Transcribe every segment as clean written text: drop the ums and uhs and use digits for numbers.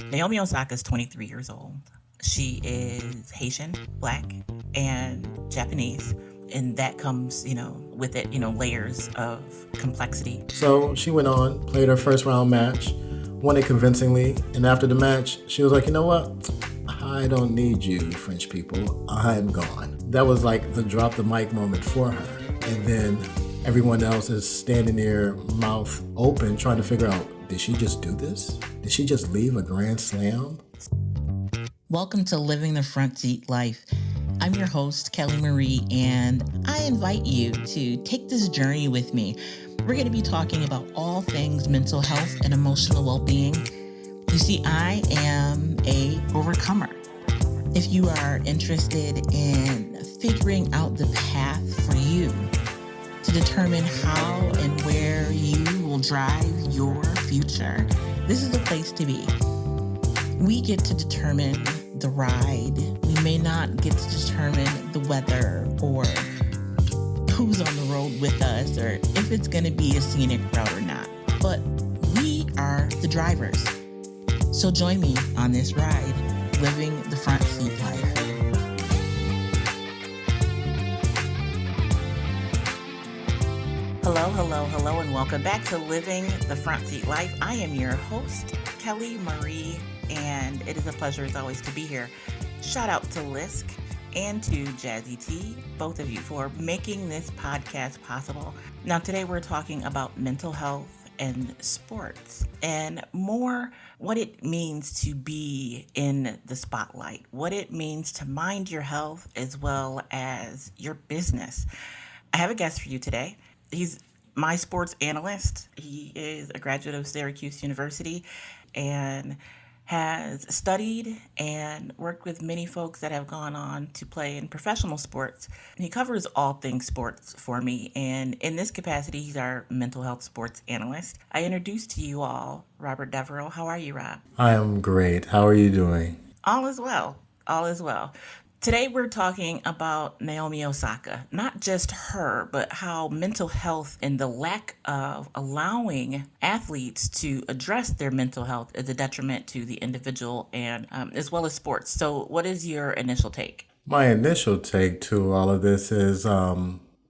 Naomi Osaka is 23 years old. She is Haitian, Black, and Japanese. And that comes, with it, layers of complexity. So she went on, played her first round match, won it convincingly, and after the match, she was like, you know what? I don't need you, French people. I'm gone. That was like the drop the mic moment for her. And then everyone else is standing there, mouth open, trying to figure out, did she just do this? Did she just leave a grand slam? Welcome to Living the Front Seat Life. I'm your host, Kelly Marie, and I invite you to take this journey with me. We're going to be talking about all things mental health and emotional well-being. You see, I am a overcomer. If you are interested in figuring out the path for you to determine how and where you will drive your future, this is the place to be. We get to determine the ride. We may not get to determine the weather or who's on the road with us or if it's going to be a scenic route or not. But we are the drivers. So join me on this ride, living the front seat life. Hello, and welcome back to Living the Front Seat Life. I am your host, Kelly Marie, and it is a pleasure as always to be here. Shout out to Lisk and to Jazzy T, both of you, for making this podcast possible. Now, today we're talking about mental health and sports, and more what it means to be in the spotlight, what it means to mind your health as well as your business. I have a guest for you today. He's my sports analyst. He is a graduate of Syracuse University and has studied and worked with many folks that have gone on to play in professional sports. And he covers all things sports for me. And in this capacity, he's our mental health sports analyst. I introduce to you all Robert Devereaux. How are you, Rob? I am great. How are you doing? All is well. All is well. Today we're talking about Naomi Osaka, not just her, but how mental health and the lack of allowing athletes to address their mental health is a detriment to the individual and as well as sports. So what is your initial take? My initial take to all of this is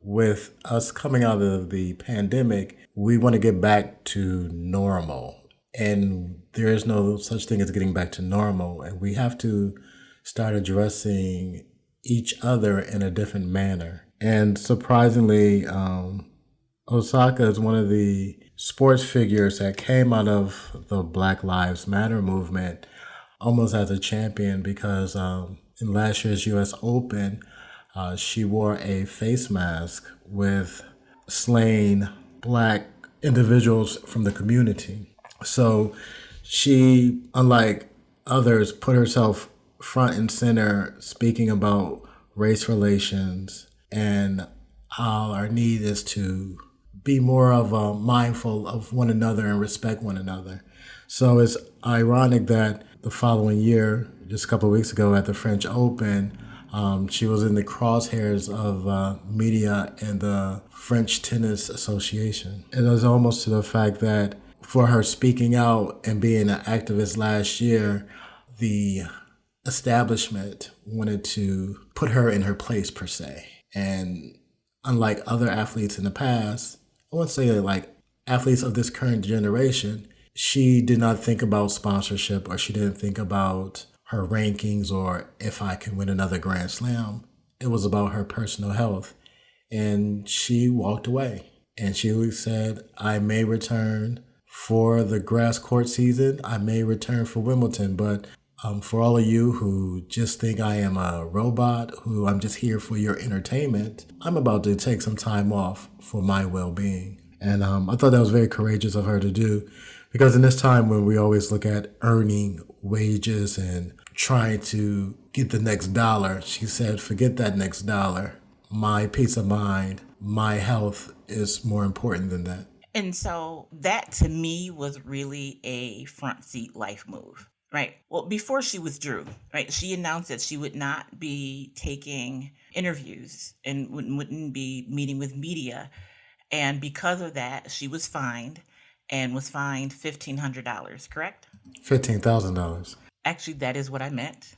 with us coming out of the pandemic, we want to get back to normal. And there is no such thing as getting back to normal. And we have to start addressing each other in a different manner. And surprisingly, Osaka is one of the sports figures that came out of the Black Lives Matter movement almost as a champion because in last year's U.S. Open, she wore a face mask with slain Black individuals from the community. So she, unlike others, put herself front and center speaking about race relations and how our need is to be more of a mindful of one another and respect one another. So it's ironic that the following year, just a couple of weeks ago at the French Open, she was in the crosshairs of media and the French Tennis Association. It was almost to the fact that for her speaking out and being an activist last year, the establishment wanted to put her in her place per se. And unlike other athletes in the past, I wouldn't say like athletes of this current generation, she did not think about sponsorship or she didn't think about her rankings or if I can win another Grand Slam. It was about her personal health. And she walked away and she said, I may return for the grass court season. I may return for Wimbledon, but for all of you who just think I am a robot, who I'm just here for your entertainment, I'm about to take some time off for my well-being. And I thought that was very courageous of her to do because in this time when we always look at earning wages and trying to get the next dollar, she said, forget that next dollar. My peace of mind, my health is more important than that. And so that to me was really a front seat life move. Right. Well, before she withdrew, right, she announced that she would not be taking interviews and wouldn't be meeting with media. And because of that, she was fined and was fined $1,500, correct? $15,000. Actually, that is what I meant.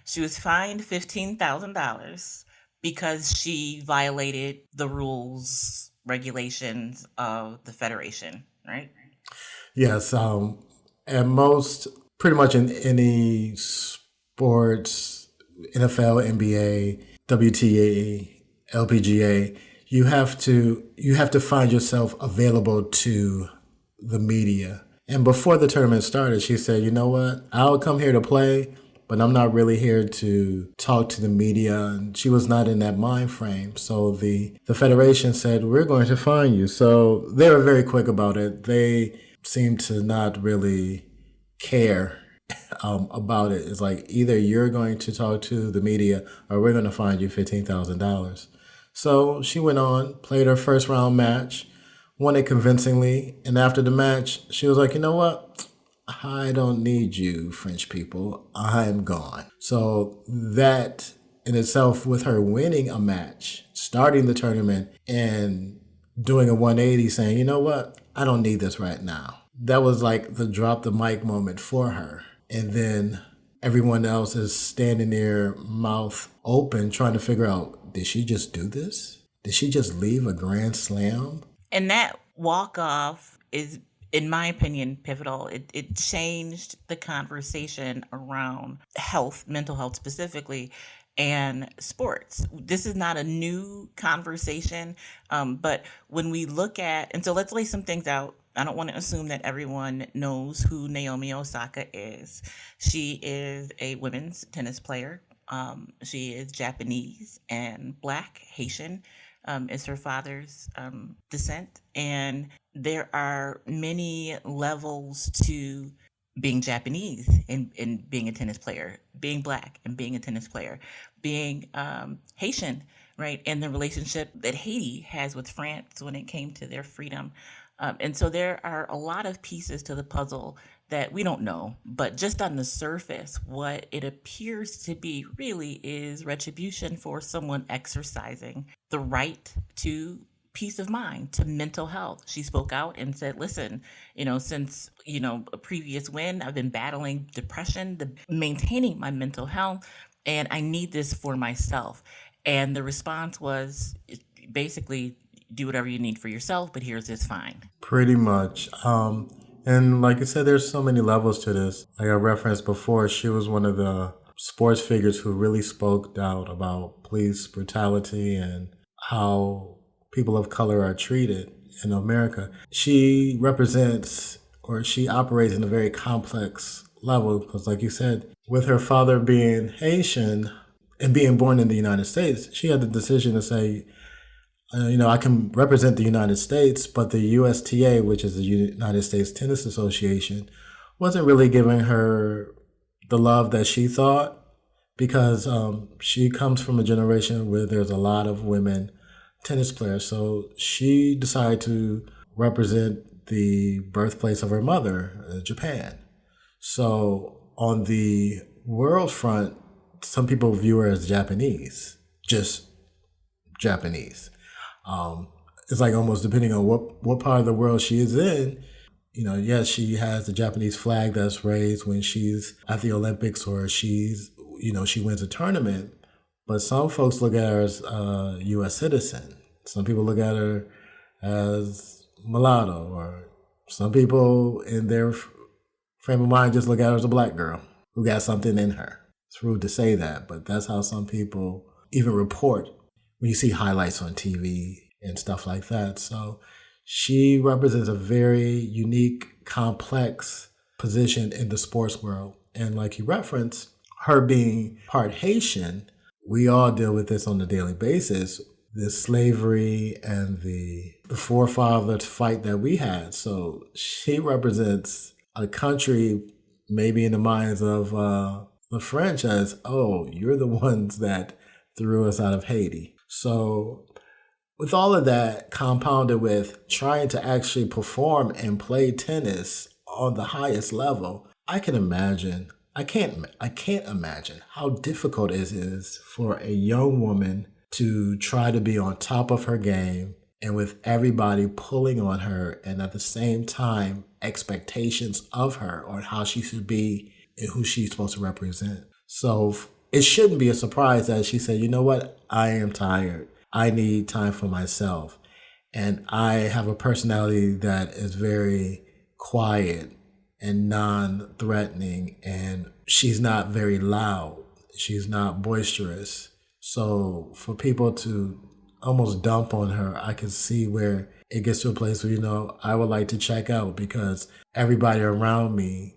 She was fined $15,000 because she violated the rules, regulations of the Federation, right? Yes, and most, pretty much in any sports, NFL, NBA, WTA, LPGA, you have to find yourself available to the media. And before the tournament started, she said, "You know what? I'll come here to play, but I'm not really here to talk to the media." And she was not in that mind frame. So the federation said, "We're going to fine you." So they were very quick about it. They seemed to not really care about it. It's like either you're going to talk to the media or we're going to fine you $15,000. So she went on, played her first round match, won it convincingly. And after the match, she was like, "You know what? I don't need you, French people. I'm gone." So that in itself, with her winning a match, starting the tournament, and doing a 180, saying, "You know what? I don't need this right now." That was like the drop the mic moment for her. And then everyone else is standing there, mouth open, trying to figure out, did she just do this? Did she just leave a grand slam? And that walk off is, in my opinion, pivotal. It changed the conversation around health, mental health specifically, and sports. This is not a new conversation, but when we look at, and so let's lay some things out. I don't want to assume that everyone knows who Naomi Osaka is. She is a women's tennis player. She is Japanese and Black, Haitian is her father's descent. And there are many levels to being Japanese and being a tennis player, being Black and being a tennis player, being Haitian, right? And the relationship that Haiti has with France when it came to their freedom. And so there are a lot of pieces to the puzzle that we don't know, but just on the surface, what it appears to be really is retribution for someone exercising the right to peace of mind, to mental health. She spoke out and said, "Listen, since, a previous win, I've been battling depression, maintaining my mental health, and I need this for myself." And the response was basically, do whatever you need for yourself, but here's this fine. Pretty much. And like I said, there's so many levels to this. Like I referenced before, she was one of the sports figures who really spoke out about police brutality and how people of color are treated in America. She represents, or she operates in a very complex level because, like you said, with her father being Haitian and being born in the United States, she had the decision to say, I can represent the United States, but the USTA, which is the United States Tennis Association, wasn't really giving her the love that she thought, because she comes from a generation where there's a lot of women tennis players. So she decided to represent the birthplace of her mother, Japan. So on the world front, some people view her as Japanese, just Japanese. It's like almost depending on what part of the world she is in. Yes, she has the Japanese flag that's raised when she's at the Olympics or she wins a tournament. But some folks look at her as a U.S. citizen. Some people look at her as mulatto, or some people in their frame of mind just look at her as a Black girl who got something in her. It's rude to say that, but that's how some people even report when you see highlights on TV and stuff like that. So she represents a very unique, complex position in the sports world. And like you referenced, her being part Haitian, we all deal with this on a daily basis, the slavery and the forefather fight that we had. So she represents a country, maybe in the minds of the French, as, oh, you're the ones that threw us out of Haiti. So with all of that compounded with trying to actually perform and play tennis on the highest level, I can't imagine how difficult it is for a young woman to try to be on top of her game and with everybody pulling on her, and at the same time, expectations of her on how she should be and who she's supposed to represent. So it shouldn't be a surprise that she said, you know what, I am tired. I need time for myself. And I have a personality that is very quiet and non threatening, and she's not very loud. She's not boisterous. So for people to almost dump on her, I can see where it gets to a place where, I would like to check out because everybody around me,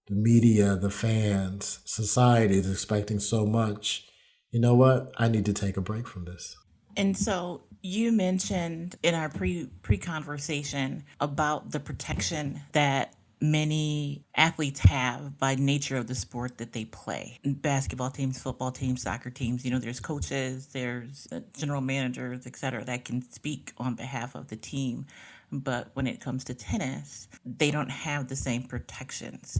the media, the fans, society is expecting so much. You know what? I need to take a break from this. And so you mentioned in our pre conversation about the protection that many athletes have by nature of the sport that they play. Basketball teams, football teams, soccer teams, there's coaches, there's general managers, et cetera, that can speak on behalf of the team. But when it comes to tennis, they don't have the same protections.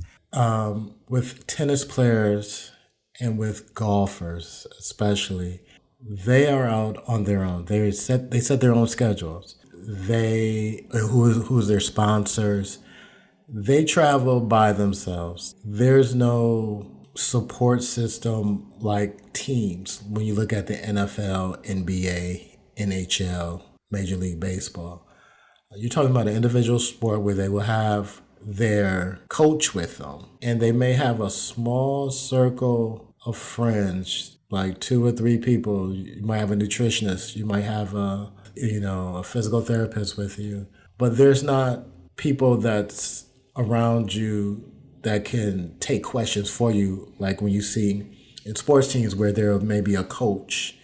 With tennis players and with golfers, especially, they are out on their own. They set their own schedules. Who's their sponsors. They travel by themselves. There's no support system like teams when you look at the NFL, NBA, NHL, Major League Baseball. You're talking about an individual sport where they will have their coach with them, and they may have a small circle of friends, like 2 or 3 people. You might have a nutritionist, you might have a physical therapist with you, but there's not people that's around you that can take questions for you, like when you see in sports teams where there may be a coach,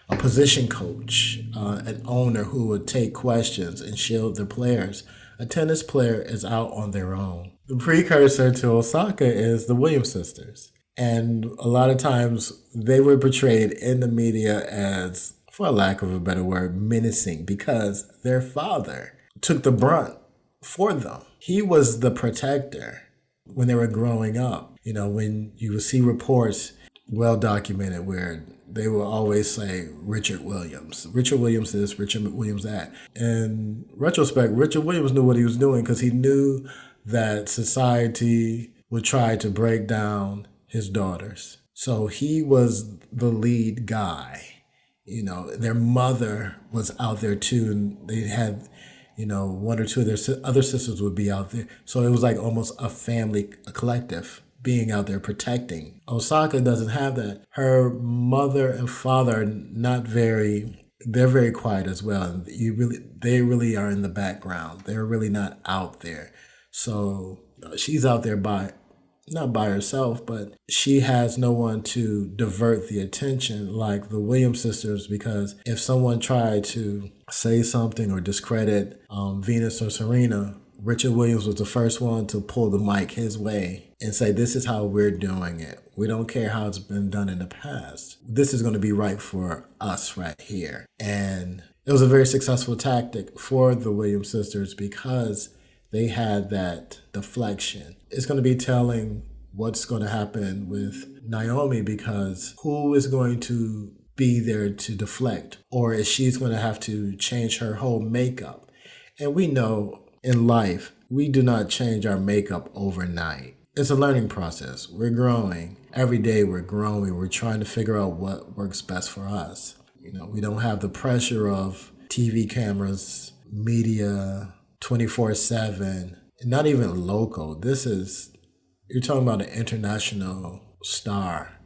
a position coach, an owner who would take questions and shield their players. A tennis player is out on their own. The precursor to Osaka is the Williams sisters. And a lot of times they were portrayed in the media as, for lack of a better word, menacing because their father took the brunt for them. He was the protector when they were growing up. When you would see reports well documented where they will always say Richard Williams. Richard Williams this, Richard Williams that. In retrospect, Richard Williams knew what he was doing because he knew that society would try to break down his daughters. So he was the lead guy. Their mother was out there too, and they had, 1 or 2 of their other sisters would be out there. So it was like almost a family, a collective being out there protecting. Osaka doesn't have that. Her mother and father are they're very quiet as well. And they really are in the background. They're really not out there. So she's out there not by herself, but she has no one to divert the attention like the Williams sisters, because if someone tried to say something or discredit Venus or Serena, Richard Williams was the first one to pull the mic his way and say, this is how we're doing it. We don't care how it's been done in the past. This is going to be right for us right here. And it was a very successful tactic for the Williams sisters because they had that deflection. It's going to be telling what's going to happen with Naomi, because who is going to be there to deflect? Or is she's going to have to change her whole makeup? And we know in life, we do not change our makeup overnight. It's a learning process. We're growing. Every day we're growing. We're trying to figure out what works best for us. We don't have the pressure of TV cameras, media, 24/7, not even local. You're talking about an international star.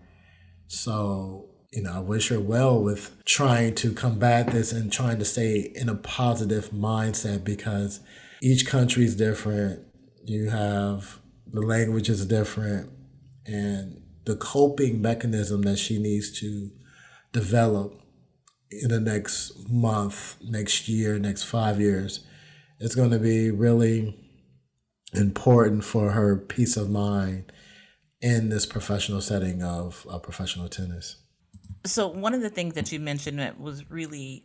So, I wish her well with trying to combat this and trying to stay in a positive mindset, because each country is different. You have the language is different, and the coping mechanism that she needs to develop in the next month, next year, next 5 years, it's going to be really important for her peace of mind in this professional setting of professional tennis. So one of the things that you mentioned that was really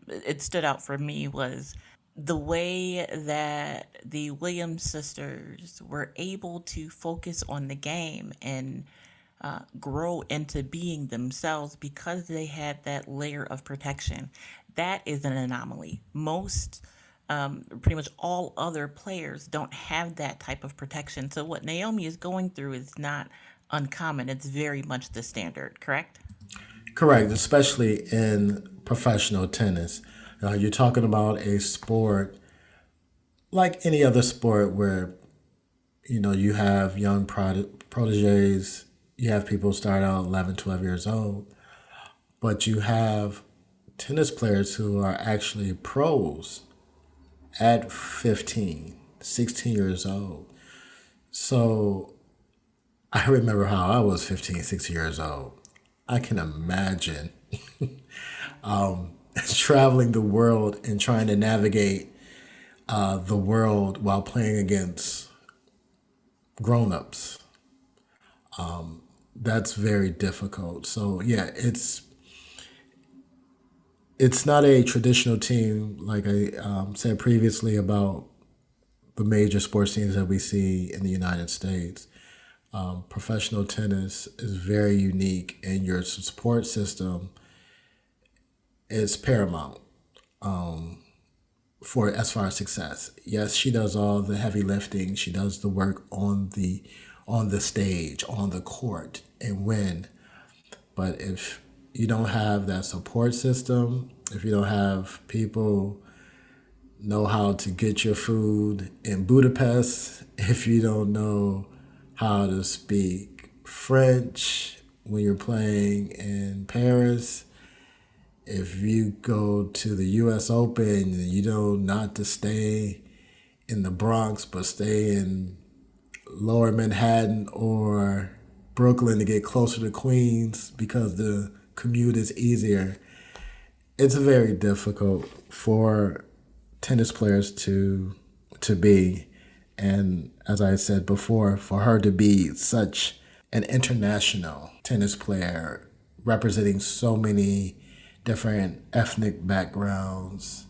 it stood out for me was the way that the Williams sisters were able to focus on the game and grow into being themselves because they had that layer of protection. That is an anomaly. Pretty much all other players don't have that type of protection. So what Naomi is going through is not uncommon. It's very much the standard, correct? Correct, especially in professional tennis. You're talking about a sport like any other sport where you have young proteges, you have people start out 11, 12 years old, but you have tennis players who are actually pros at 15, 16 years old. So I remember how I was 15, 16 years old. I can imagine traveling the world and trying to navigate the world while playing against grown-ups. That's very difficult. So yeah, it's not a traditional team like I said previously about the major sports teams that we see in the United States. Professional tennis is very unique, and your support system is paramount for as far as success. Yes, she does all the heavy lifting. She does the work on the stage, on the court, and win. But if you don't have that support system, if you don't have people know how to get your food in Budapest, if you don't know how to speak French when you're playing in Paris, if you go to the US Open, you know not to stay in the Bronx, but stay in lower Manhattan or Brooklyn to get closer to Queens because the commute is easier. It's very difficult for tennis players to be, and as I said before, for her to be such an international tennis player representing so many different ethnic backgrounds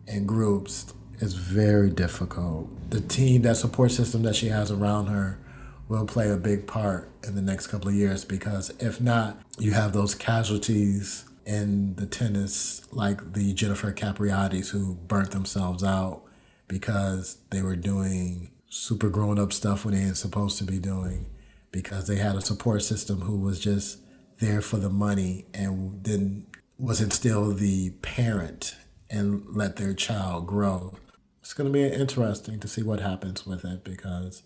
and groups is very difficult. The team, that support system that she has around her will play a big part in the next couple of years, because if not, you have those casualties in the tennis like the Jennifer Capriatis who burnt themselves out because they were doing super grown up stuff when they ain't supposed to be doing, because they had a support system who was just there for the money and didn't wasn't still the parent and let their child grow. It's going to be interesting to see what happens with it, because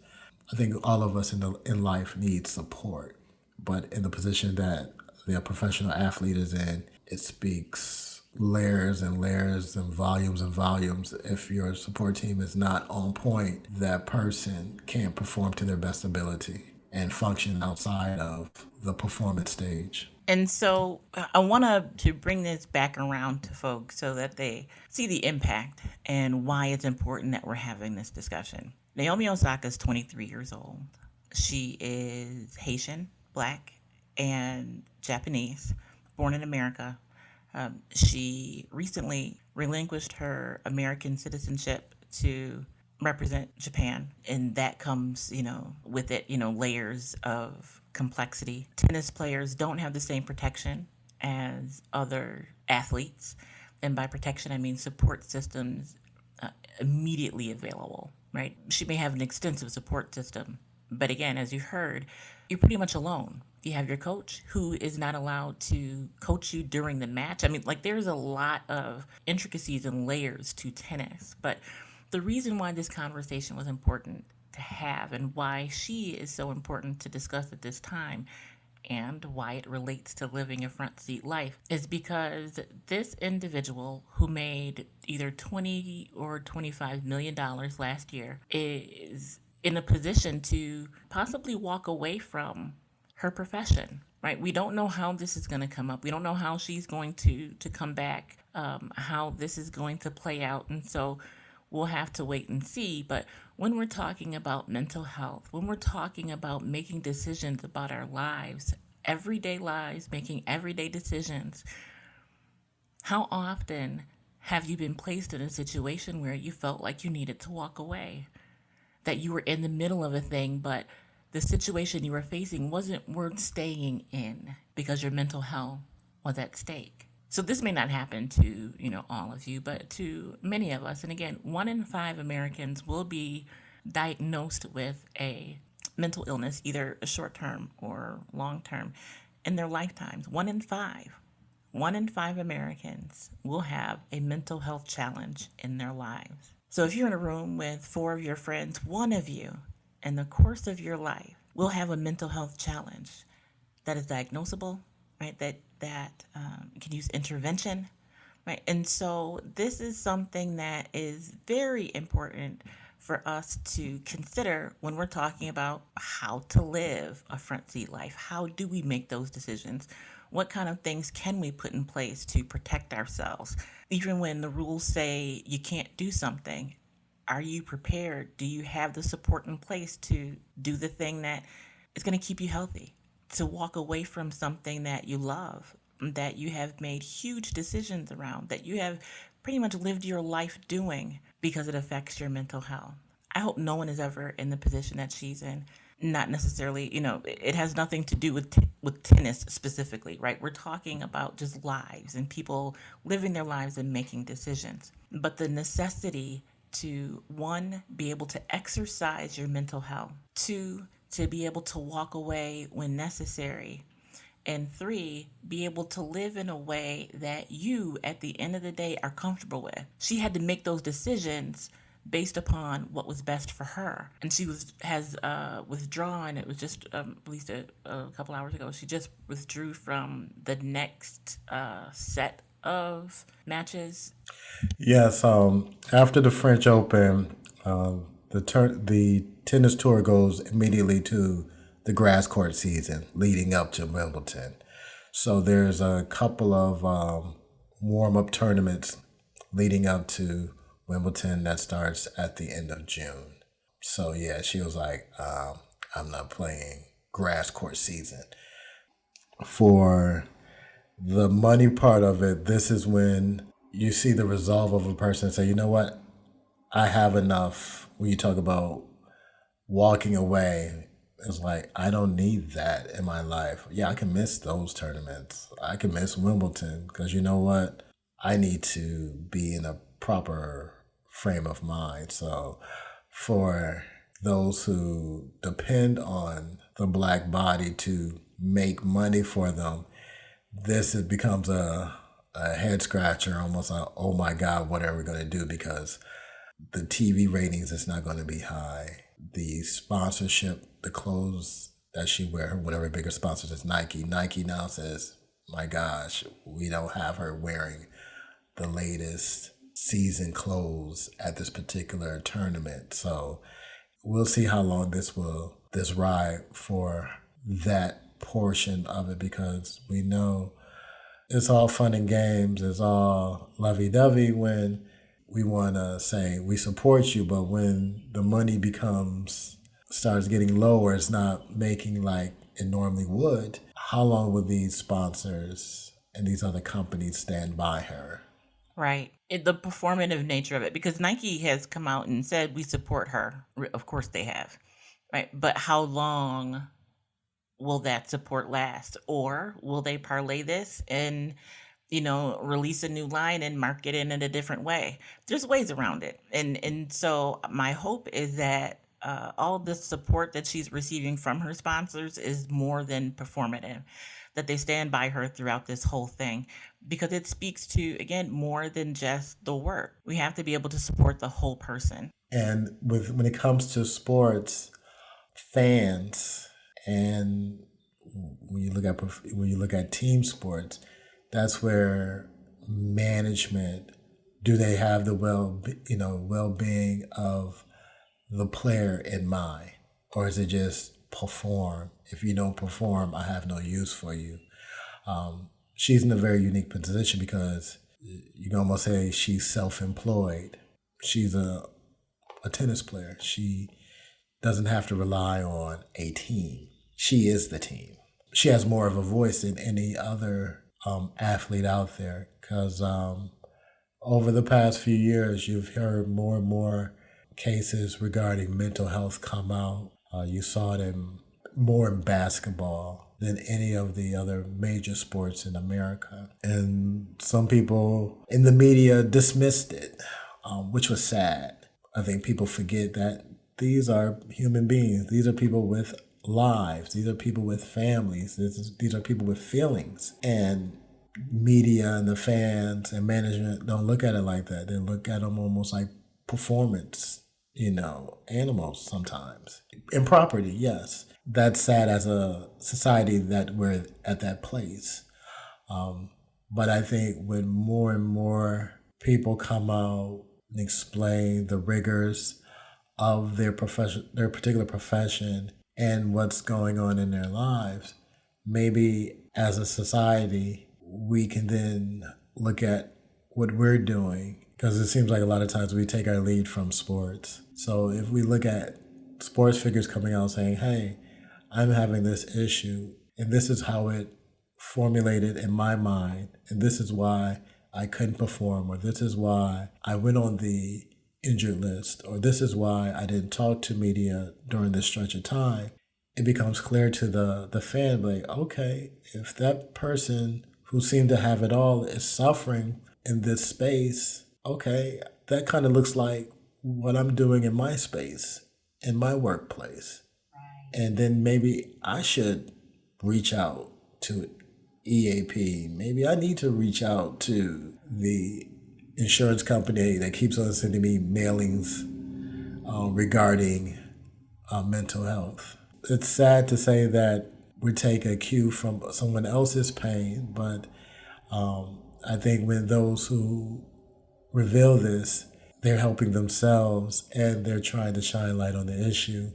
I think all of us in life need support. But in the position that the professional athlete is in, it speaks layers and layers and volumes. If your support team is not on point, that person can't perform to their best ability and function outside of the performance stage. And so I want to bring this back around to folks so that they see the impact and why it's important that we're having this discussion. Naomi Osaka is 23 years old. She is Haitian, Black, and Japanese, born in America. She recently relinquished her American citizenship to represent Japan, and that comes, with it, layers of complexity. Tennis players don't have the same protection as other athletes, and by protection I mean support systems immediately available, right? She may have an extensive support system, but again, as you heard, you're pretty much alone. You have your coach who is not allowed to coach you during the match. I mean, like, there's a lot of intricacies and layers to tennis, but the reason why this conversation was important to have and why she is so important to discuss at this time and why it relates to living a front seat life is because this individual who made either 20 or 25 million dollars last year is in a position to possibly walk away from her profession, right? We don't know how this is going to come up. We don't know how she's going to come back, how this is going to play out. And so we'll have to wait and see. But when we're talking about mental health, when we're talking about making decisions about our lives, everyday lives, making everyday decisions, how often have you been placed in a situation where you felt like you needed to walk away? That you were in the middle of a thing, but the situation you were facing wasn't worth staying in because your mental health was at stake. So this may not happen to, all of you, but to many of us. And again, 1 in 5 Americans will be diagnosed with a mental illness, either a short term or long term, in their lifetimes. 1 in 5. 1 in 5 Americans will have a mental health challenge in their lives. So if you're in a room with 4 of your friends, one of you in the course of your life will have a mental health challenge that is diagnosable, right? That can use intervention, right? And so this is something that is very important for us to consider when we're talking about how to live a front seat life. How do we make those decisions? What kind of things can we put in place to protect ourselves? Even when the rules say you can't do something, are you prepared? Do you have the support in place to do the thing that is going to keep you healthy? To walk away from something that you love, that you have made huge decisions around, that you have pretty much lived your life doing because it affects your mental health. I hope no one is ever in the position that she's in. Not necessarily, it has nothing to do with tennis specifically, right? We're talking about just lives and people living their lives and making decisions. But the necessity to, one, be able to exercise your mental health, two, to be able to walk away when necessary, and three, be able to live in a way that you, at the end of the day, are comfortable with. She had to make those decisions based upon what was best for her, and she has withdrawn. It was just released a couple hours ago. She just withdrew from the next set of matches. Yes, after the French Open, the tennis tour goes immediately to the grass court season leading up to Wimbledon. So there's a couple of warm-up tournaments leading up to Wimbledon that starts at the end of June. So yeah, she was like, I'm not playing grass court season. For the money part of it, this is when you see the resolve of a person say, you know what, I have enough. When you talk about walking away, it's like, I don't need that in my life. Yeah, I can miss those tournaments. I can miss Wimbledon because you know what? I need to be in a proper frame of mind. So for those who depend on the Black body to make money for them, it becomes a head scratcher, almost a, oh my God, what are we going to do? Because the TV ratings is not going to be high. The sponsorship, the clothes that she wears, one of her bigger sponsors is Nike. Nike now says, my gosh, we don't have her wearing the latest season clothes at this particular tournament. So we'll see how long this ride for that portion of it, because we know it's all fun and games. It's all lovey-dovey when we want to say we support you, but when the money starts getting lower, it's not making like it normally would. How long will these sponsors and these other companies stand by her? Right. The performative nature of it, because Nike has come out and said we support her. Of course they have. Right. But how long will that support last? Or will they parlay this and, release a new line and market it in a different way? There's ways around it. And so my hope is that all the support that she's receiving from her sponsors is more than performative, that they stand by her throughout this whole thing, because it speaks to, again, more than just the work. We have to be able to support the whole person. And when it comes to sports, fans, and when you look at team sports, that's where management, do they have the well-being of the player in mind, or is it just perform? If you don't perform, I have no use for you. She's in a very unique position because you can almost say she's self-employed. She's a tennis player. She doesn't have to rely on a team. She is the team. She has more of a voice than any other athlete out there, because over the past few years, you've heard more and more cases regarding mental health come out. You saw it more in basketball than any of the other major sports in America. And some people in the media dismissed it, which was sad. I think people forget that these are human beings. These are people with lives. These are people with families. These are people with feelings. And media and the fans and management don't look at it like that. They look at them almost like performance, animals sometimes. And property, yes. That's sad as a society that we're at that place. But I think when more and more people come out and explain the rigors of their profession, their particular profession, and what's going on in their lives, maybe as a society, we can then look at what we're doing, because it seems like a lot of times we take our lead from sports. So if we look at sports figures coming out saying, hey, I'm having this issue, and this is how it formulated in my mind, and this is why I couldn't perform, or this is why I went on the injured list, or this is why I didn't talk to media during this stretch of time, it becomes clear to the fan, like, okay, if that person who seemed to have it all is suffering in this space, okay, that kind of looks like what I'm doing in my space, in my workplace. And then maybe I should reach out to EAP. Maybe I need to reach out to the insurance company that keeps on sending me mailings regarding mental health. It's sad to say that we take a cue from someone else's pain, but I think when those who reveal this, they're helping themselves and they're trying to shine light on the issue,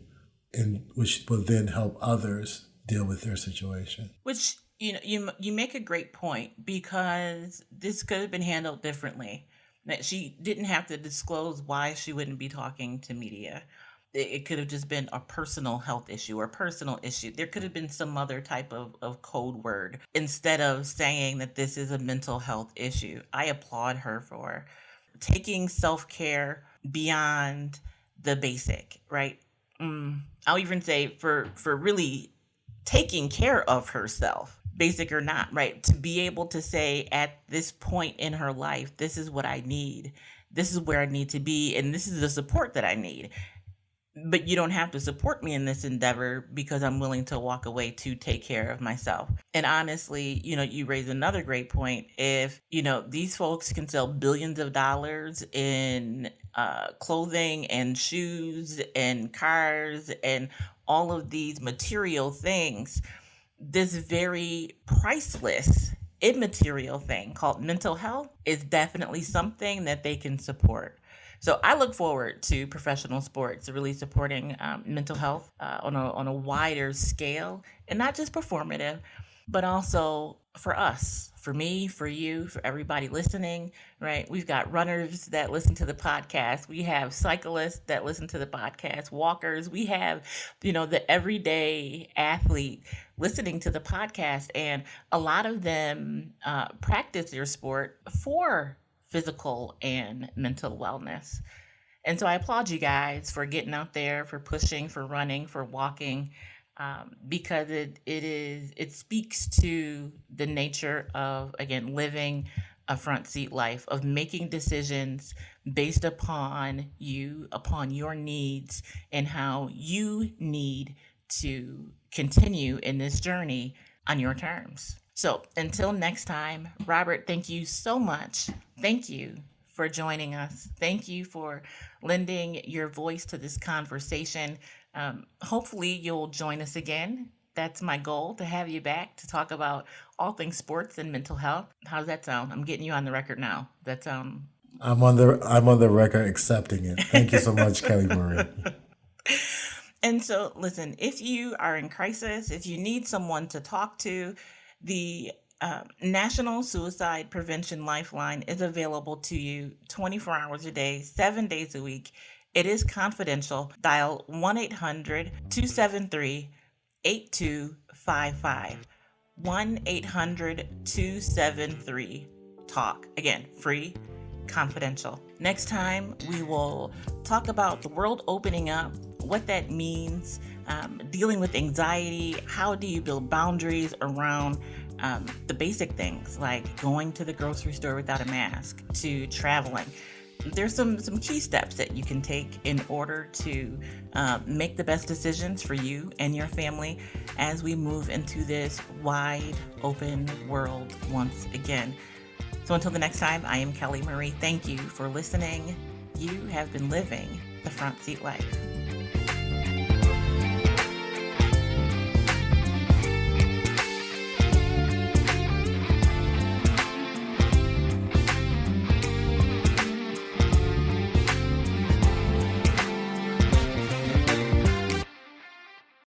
and which will then help others deal with their situation. Which you make a great point, because this could have been handled differently. That she didn't have to disclose why she wouldn't be talking to media. It could have just been a personal health issue or personal issue. There could have been some other type of code word instead of saying that this is a mental health issue. I applaud her for taking self-care beyond the basic, right? I'll even say for really taking care of herself, basic or not, right? To be able to say at this point in her life, this is what I need. This is where I need to be, and this is the support that I need. But you don't have to support me in this endeavor because I'm willing to walk away to take care of myself. And honestly, you raise another great point. If, these folks can sell billions of dollars in clothing and shoes and cars and all of these material things, this very priceless immaterial thing called mental health is definitely something that they can support. So I look forward to professional sports really supporting mental health on a wider scale, and not just performative, but also for us, for me, for you, for everybody listening, right? We've got runners that listen to the podcast. We have cyclists that listen to the podcast, walkers. We have, the everyday athlete listening to the podcast, and a lot of them practice their sport for physical and mental wellness. And so I applaud you guys for getting out there, for pushing, for running, for walking, because it speaks to the nature of, again, living a front seat life, of making decisions based upon you, upon your needs, and how you need to continue in this journey on your terms. So until next time, Robert, thank you so much. Thank you for joining us. Thank you for lending your voice to this conversation. Hopefully you'll join us again. That's my goal, to have you back to talk about all things sports and mental health. How does that sound? I'm getting you on the record now. That sound? I'm on the record accepting it. Thank you so much, Kelly Marie. And so, listen, if you are in crisis, if you need someone to talk to, the National Suicide Prevention Lifeline is available to you 24 hours a day, 7 days a week. It is confidential. Dial 1-800-273-8255. 1-800-273-TALK. Again, free, confidential. Next time, we will talk about the world opening up, what that means, dealing with anxiety. How do you build boundaries around the basic things like going to the grocery store without a mask, to traveling? There's some key steps that you can take in order to make the best decisions for you and your family as we move into this wide open world once again. So until the next time, I am Kelly Marie. Thank you for listening. You have been living the front seat life.